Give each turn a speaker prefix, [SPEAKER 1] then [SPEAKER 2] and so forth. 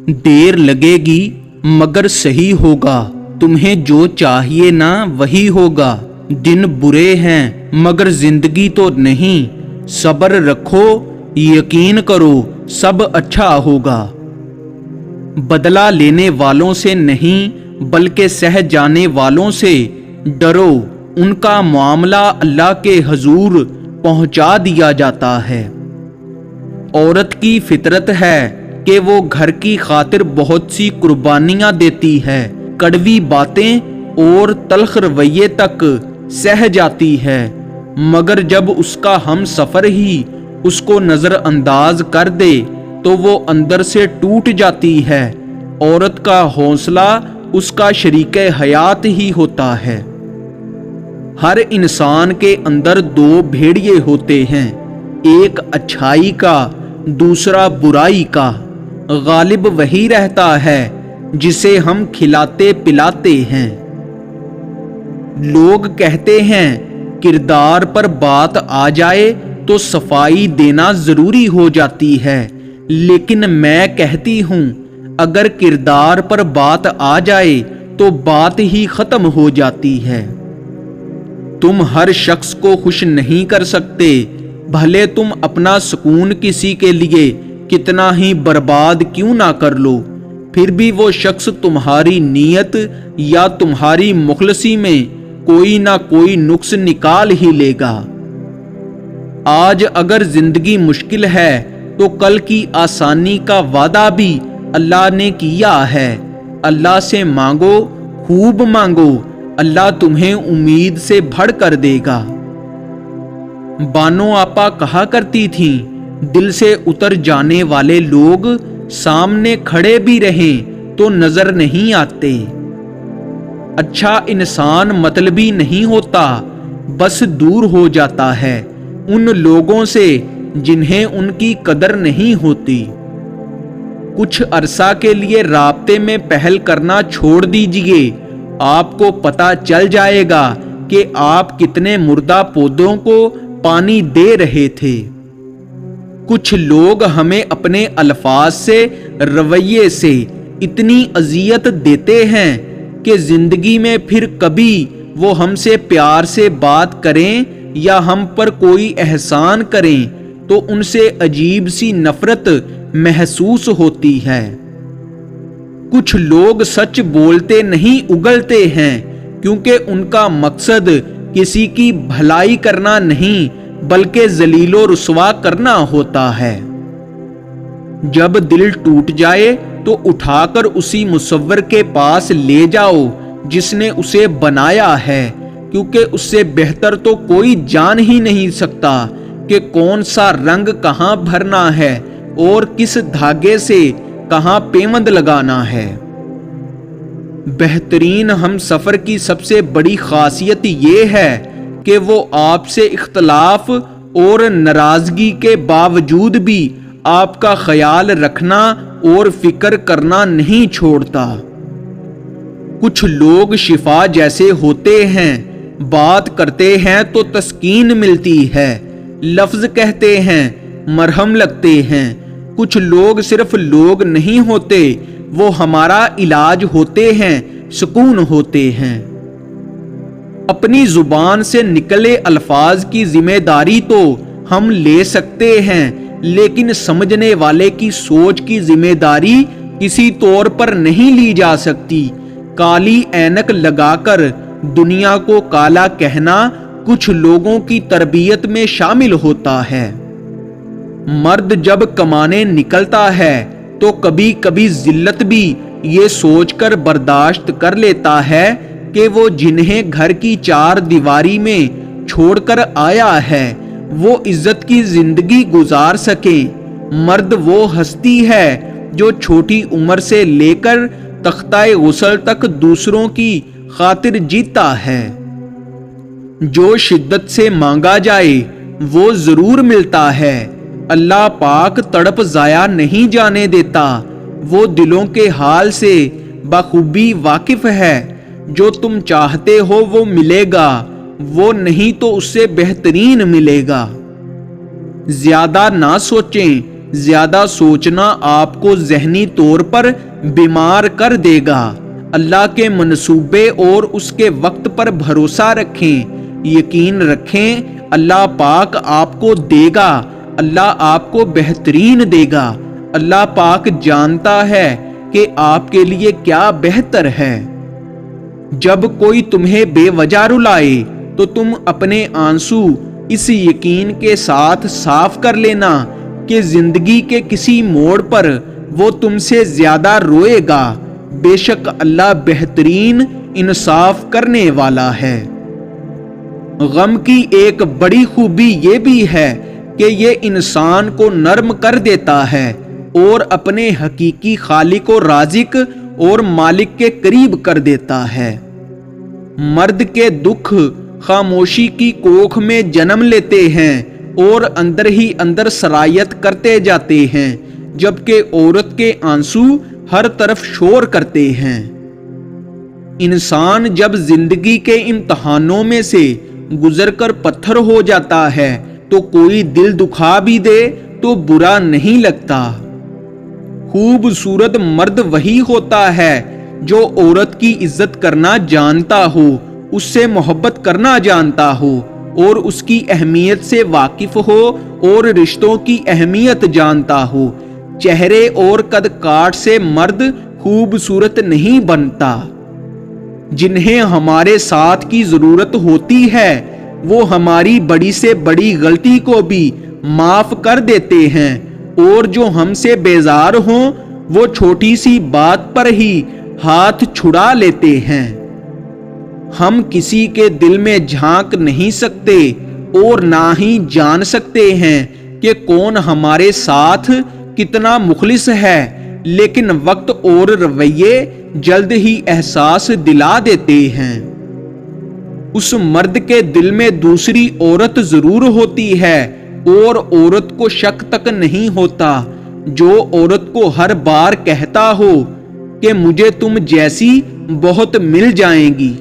[SPEAKER 1] دیر لگے گی مگر صحیح ہوگا، تمہیں جو چاہیے نا وہی ہوگا۔ دن برے ہیں مگر زندگی تو نہیں، صبر رکھو یقین کرو سب اچھا ہوگا۔ بدلہ لینے والوں سے نہیں بلکہ سہ جانے والوں سے ڈرو، ان کا معاملہ اللہ کے حضور پہنچا دیا جاتا ہے۔ عورت کی فطرت ہے کہ وہ گھر کی خاطر بہت سی قربانیاں دیتی ہے، کڑوی باتیں اور تلخ رویے تک سہ جاتی ہے، مگر جب اس کا ہم سفر ہی اس کو نظر انداز کر دے تو وہ اندر سے ٹوٹ جاتی ہے۔ عورت کا حوصلہ اس کا شریک حیات ہی ہوتا ہے۔ ہر انسان کے اندر دو بھیڑیے ہوتے ہیں، ایک اچھائی کا دوسرا برائی کا۔ غالب وہی رہتا ہے جسے ہم کھلاتے پلاتے ہیں۔ لوگ کہتے ہیں کردار پر بات آ جائے تو صفائی دینا ضروری ہو جاتی ہے، لیکن میں کہتی ہوں اگر کردار پر بات آ جائے تو بات ہی ختم ہو جاتی ہے۔ تم ہر شخص کو خوش نہیں کر سکتے، بھلے تم اپنا سکون کسی کے لیے کتنا ہی برباد کیوں نہ کر لو، پھر بھی وہ شخص تمہاری نیت یا تمہاری مخلصی میں کوئی نہ کوئی نقص نکال ہی لے گا۔ آج اگر زندگی مشکل ہے تو کل کی آسانی کا وعدہ بھی اللہ نے کیا ہے۔ اللہ سے مانگو، خوب مانگو، اللہ تمہیں امید سے بھر کر دے گا۔ بانو آپا کہا کرتی تھیں دل سے اتر جانے والے لوگ سامنے کھڑے بھی رہیں تو نظر نہیں آتے۔ اچھا انسان مطلبی نہیں ہوتا، بس دور ہو جاتا ہے ان لوگوں سے جنہیں ان کی قدر نہیں ہوتی۔ کچھ عرصہ کے لیے رابطے میں پہل کرنا چھوڑ دیجئے، آپ کو پتہ چل جائے گا کہ آپ کتنے مردہ پودوں کو پانی دے رہے تھے۔ کچھ لوگ ہمیں اپنے الفاظ سے، رویے سے اتنی اذیت دیتے ہیں کہ زندگی میں پھر کبھی وہ ہم سے پیار سے بات کریں یا ہم پر کوئی احسان کریں تو ان سے عجیب سی نفرت محسوس ہوتی ہے۔ کچھ لوگ سچ بولتے نہیں اگلتے ہیں کیونکہ ان کا مقصد کسی کی بھلائی کرنا نہیں بلکہ ذلیل و رسوا کرنا ہوتا ہے۔ جب دل ٹوٹ جائے تو اٹھا کر اسی مصور کے پاس لے جاؤ جس نے اسے بنایا ہے، کیونکہ اس سے بہتر تو کوئی جان ہی نہیں سکتا کہ کون سا رنگ کہاں بھرنا ہے اور کس دھاگے سے کہاں پیوند لگانا ہے۔ بہترین ہم سفر کی سب سے بڑی خاصیت یہ ہے کہ وہ آپ سے اختلاف اور ناراضگی کے باوجود بھی آپ کا خیال رکھنا اور فکر کرنا نہیں چھوڑتا۔ کچھ لوگ شفا جیسے ہوتے ہیں، بات کرتے ہیں تو تسکین ملتی ہے، لفظ کہتے ہیں مرہم لگتے ہیں۔ کچھ لوگ صرف لوگ نہیں ہوتے، وہ ہمارا علاج ہوتے ہیں، سکون ہوتے ہیں۔ اپنی زبان سے نکلے الفاظ کی ذمہ داری تو ہم لے سکتے ہیں، لیکن سمجھنے والے کی سوچ کی ذمہ داری کسی طور پر نہیں لی جا سکتی۔ کالی اینک لگا کر دنیا کو کالا کہنا کچھ لوگوں کی تربیت میں شامل ہوتا ہے۔ مرد جب کمانے نکلتا ہے تو کبھی کبھی ذلت بھی یہ سوچ کر برداشت کر لیتا ہے کہ وہ جنہیں گھر کی چار دیواری میں چھوڑ کر آیا ہے وہ عزت کی زندگی گزار سکے۔ مرد وہ ہستی ہے جو چھوٹی عمر سے لے کر تختہ غسل تک دوسروں کی خاطر جیتا ہے۔ جو شدت سے مانگا جائے وہ ضرور ملتا ہے۔ اللہ پاک تڑپ ضائع نہیں جانے دیتا، وہ دلوں کے حال سے بخوبی واقف ہے۔ جو تم چاہتے ہو وہ ملے گا، وہ نہیں تو اس سے بہترین ملے گا۔ زیادہ نہ سوچیں، زیادہ سوچنا آپ کو ذہنی طور پر بیمار کر دے گا۔ اللہ کے منصوبے اور اس کے وقت پر بھروسہ رکھیں، یقین رکھیں اللہ پاک آپ کو دے گا، اللہ آپ کو بہترین دے گا۔ اللہ پاک جانتا ہے کہ آپ کے لیے کیا بہتر ہے۔ جب کوئی تمہیں بے وجہ رلائے تو تم اپنے آنسو اس یقین کے ساتھ صاف کر لینا کہ زندگی کے کسی موڑ پر وہ تم سے زیادہ روئے گا۔ بے شک اللہ بہترین انصاف کرنے والا ہے۔ غم کی ایک بڑی خوبی یہ بھی ہے کہ یہ انسان کو نرم کر دیتا ہے اور اپنے حقیقی خالق و رازق اور مالک کے قریب کر دیتا ہے۔ مرد کے دکھ خاموشی کی کوکھ میں جنم لیتے ہیں اور اندر ہی اندر سرایت کرتے جاتے ہیں، جبکہ عورت کے آنسو ہر طرف شور کرتے ہیں۔ انسان جب زندگی کے امتحانوں میں سے گزر کر پتھر ہو جاتا ہے تو کوئی دل دکھا بھی دے تو برا نہیں لگتا۔ خوبصورت مرد وہی ہوتا ہے جو عورت کی عزت کرنا جانتا ہو، اس سے محبت کرنا جانتا ہو اور اس کی اہمیت سے واقف ہو اور رشتوں کی اہمیت جانتا ہو۔ چہرے اور قد کاٹ سے مرد خوبصورت نہیں بنتا۔ جنہیں ہمارے ساتھ کی ضرورت ہوتی ہے وہ ہماری بڑی سے بڑی غلطی کو بھی معاف کر دیتے ہیں، اور جو ہم سے بیزار ہوں وہ چھوٹی سی بات پر ہی ہاتھ چھڑا لیتے ہیں۔ ہم کسی کے دل میں جھانک نہیں سکتے اور نہ ہی جان سکتے ہیں کہ کون ہمارے ساتھ کتنا مخلص ہے، لیکن وقت اور رویے جلد ہی احساس دلا دیتے ہیں۔ اس مرد کے دل میں دوسری عورت ضرور ہوتی ہے اور عورت کو شک تک نہیں ہوتا جو عورت کو ہر بار کہتا ہو کہ مجھے تم جیسی بہت مل جائیں گی۔